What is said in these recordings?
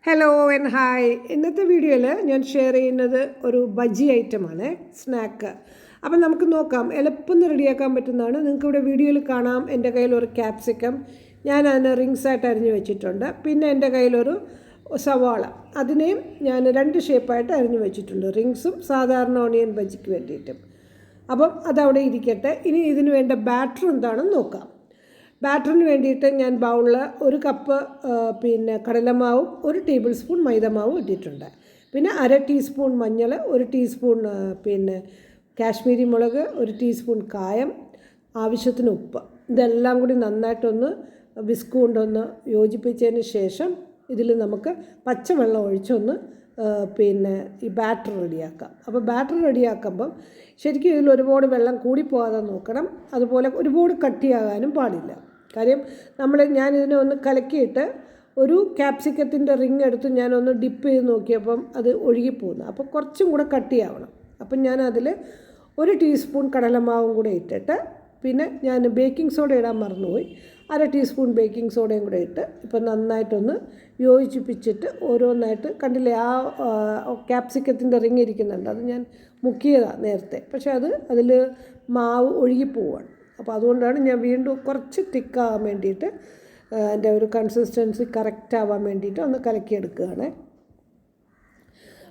Hello and hi. ഇന്നത്തെ വീഡിയോയിൽ ഞാൻ ഷെയർ ചെയ്യുന്നത് ഒരു ബജി ഐറ്റമാണ്, സ്നാക്ക്. അപ്പം നമുക്ക് നോക്കാം, എളുപ്പം റെഡിയാക്കാൻ പറ്റുന്നതാണ്. നിങ്ങൾക്കിവിടെ വീഡിയോയിൽ കാണാം. എൻ്റെ കയ്യിലൊരു ക്യാപ്സിക്കം, ഞാൻ അതിനെ റിങ്സായിട്ട് അരിഞ്ഞു വെച്ചിട്ടുണ്ട്. പിന്നെ എൻ്റെ കയ്യിലൊരു സവാള, അതിനെയും ഞാൻ രണ്ട് ഷേപ്പായിട്ട് അരിഞ്ഞു വെച്ചിട്ടുണ്ട്, റിങ്സും സാധാരണ ഓണിയൻ ബജിക്ക് വേണ്ടിയിട്ടും. അപ്പം അതവിടെ ഇരിക്കട്ടെ. ഇനി ഇതിന് വേണ്ട ബാറ്റർ എന്താണെന്ന് നോക്കാം. ബാറ്ററിന് വേണ്ടിയിട്ട് ഞാൻ ബൗളിൽ ഒരു കപ്പ് കടലമാവും 1 ടേബിൾ സ്പൂൺ മൈദമാവും ഇട്ടിട്ടുണ്ട്. പിന്നെ 1/2 ടീസ്പൂൺ മഞ്ഞൾ, 1 ടീസ്പൂൺ കാശ്മീരി മുളക്, 1 ടീസ്പൂൺ കായം, ആവശ്യത്തിന് ഉപ്പ്. ഇതെല്ലാം കൂടി നന്നായിട്ടൊന്ന് വിസ്ക് കൊണ്ടൊന്ന് യോജിപ്പിച്ചതിന് ശേഷം ഇതിൽ നമുക്ക് പച്ചവെള്ളം ഒഴിച്ചൊന്ന് ഈ ബാറ്റർ റെഡിയാക്കാം. അപ്പോൾ ബാറ്റർ റെഡിയാക്കുമ്പം ശരിക്കും ഇതിൽ ഒരുപാട് വെള്ളം കൂടിപ്പോകാതെ നോക്കണം. അതുപോലെ ഒരുപാട് കട്ടിയാകാനും പാടില്ല. കാര്യം ഞാനിതിനെ ഒന്ന് കലക്കിയിട്ട് ഒരു ക്യാപ്സിക്കത്തിൻ്റെ റിങ് എടുത്ത് ഞാനൊന്ന് ഡിപ്പ് ചെയ്ത് നോക്കിയപ്പം അത് ഒഴുകിപ്പോകുന്നു. അപ്പോൾ കുറച്ചും കൂടെ കട്ടിയാവണം. അപ്പം ഞാനതിൽ 1 ടീസ്പൂൺ കടലമാവും കൂടെ ഇട്ടിട്ട്, പിന്നെ ഞാൻ ബേക്കിംഗ് സോഡ ഇടാൻ മറന്നുപോയി, 1/2 ടീസ്പൂൺ ബേക്കിംഗ് സോഡയും കൂടെ ഇട്ട് ഇപ്പം നന്നായിട്ടൊന്ന് യോജിപ്പിച്ചിട്ട് ഓരോന്നായിട്ട്, കണ്ടില്ലേ ആ ക്യാപ്സിക്കത്തിൻ്റെ റിങ് ഇരിക്കുന്നുണ്ട്, അത് ഞാൻ മുക്കിയതാണ് നേരത്തെ. പക്ഷേ അതിൽ മാവ് ഒഴുകിപ്പോവാണ്. അപ്പോൾ അതുകൊണ്ടാണ് ഞാൻ വീണ്ടും കുറച്ച് തിക്കാകാൻ വേണ്ടിയിട്ട്, എൻ്റെ ഒരു കൺസിസ്റ്റൻസി കറക്റ്റ് ആവാൻ വേണ്ടിയിട്ട് ഒന്ന് കലക്കിയെടുക്കുകയാണ്.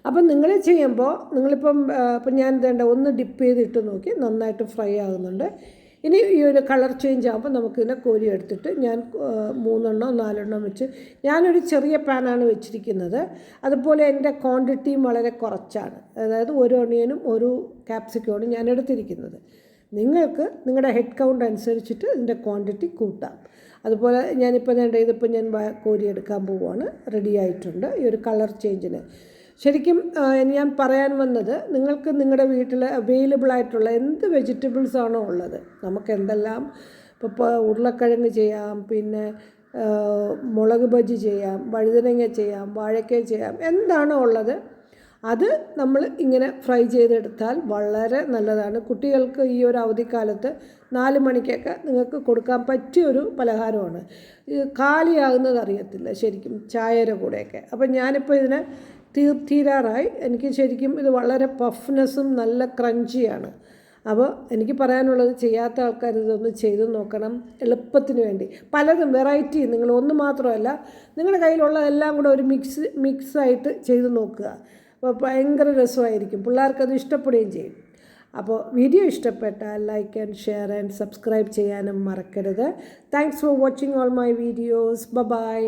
അപ്പം നിങ്ങൾ ചെയ്യുമ്പോൾ നിങ്ങളിപ്പം ഞാൻ ഒന്ന് ഡിപ്പ് ചെയ്തിട്ട് നോക്കി, നന്നായിട്ട് ഫ്രൈ ആകുന്നുണ്ട്. ഇനി ഈ ഒരു കളർ ചേഞ്ച് ആകുമ്പോൾ നമുക്കിതിനെ കോരി എടുത്തിട്ട് ഞാൻ 3 4 വെച്ച്, ഞാനൊരു ചെറിയ പാനാണ് വെച്ചിരിക്കുന്നത്. അതുപോലെ എൻ്റെ ക്വാണ്ടിറ്റിയും വളരെ കുറച്ചാണ്. അതായത് 1 ഒണിയനും 1 ക്യാപ്സിക്കമാണ് ഞാൻ എടുത്തിരിക്കുന്നത്. നിങ്ങൾക്ക് നിങ്ങളുടെ ഹെഡ് കൗണ്ട് അനുസരിച്ചിട്ട് ഇതിൻ്റെ ക്വാണ്ടിറ്റി കൂട്ടാം. അതുപോലെ ഞാനിപ്പോൾ ഇതിപ്പോൾ ഞാൻ കോരിയെടുക്കാൻ പോവുകയാണ്. റെഡി ആയിട്ടുണ്ട് ഈ ഒരു കളർ ചേഞ്ചിന്. ശരിക്കും ഞാൻ പറയാൻ വന്നത്, നിങ്ങൾക്ക് നിങ്ങളുടെ വീട്ടിൽ അവൈലബിൾ ആയിട്ടുള്ള എന്ത് വെജിറ്റബിൾസ് ആണോ ഉള്ളത്, നമുക്ക് എന്തെല്ലാം, ഇപ്പോൾ ഉരുളക്കിഴങ്ങ് ചെയ്യാം, പിന്നെ മുളക് ബജി ചെയ്യാം, വഴുതനങ്ങ ചെയ്യാം, വാഴയ്ക്ക ചെയ്യാം, എന്താണോ ഉള്ളത് അത് നമ്മൾ ഇങ്ങനെ ഫ്രൈ ചെയ്തെടുത്താൽ വളരെ നല്ലതാണ്. കുട്ടികൾക്ക് ഈ ഒരു അവധിക്കാലത്ത് 4 മണിക്കൊക്കെ നിങ്ങൾക്ക് കൊടുക്കാൻ പറ്റിയൊരു പലഹാരമാണ്. കാലിയാകുന്നത് അറിയത്തില്ല ശരിക്കും ചായയുടെ കൂടെയൊക്കെ. അപ്പം ഞാനിപ്പോൾ ഇതിനെ തീരാറായി. എനിക്ക് ശരിക്കും ഇത് വളരെ പഫ്നെസ്സും നല്ല ക്രഞ്ചിയാണ്. അപ്പോൾ എനിക്ക് പറയാനുള്ളത്, ചെയ്യാത്ത ആൾക്കാർ ഇതൊന്ന് ചെയ്ത് നോക്കണം, എളുപ്പത്തിന് വേണ്ടി. പലതും വെറൈറ്റി, നിങ്ങൾ ഒന്ന് മാത്രമല്ല, നിങ്ങളുടെ കയ്യിലുള്ള എല്ലാം കൂടെ ഒരു മിക്സായിട്ട് ചെയ്ത് നോക്കുക. അപ്പോൾ ഭയങ്കര രസമായിരിക്കും, പിള്ളേർക്കത് ഇഷ്ടപ്പെടുകയും ചെയ്യും. അപ്പോൾ വീഡിയോ ഇഷ്ടപ്പെട്ടാൽ like and share and subscribe ചെയ്യാനും മറക്കരുത്. Thanks for watching all my videos. By.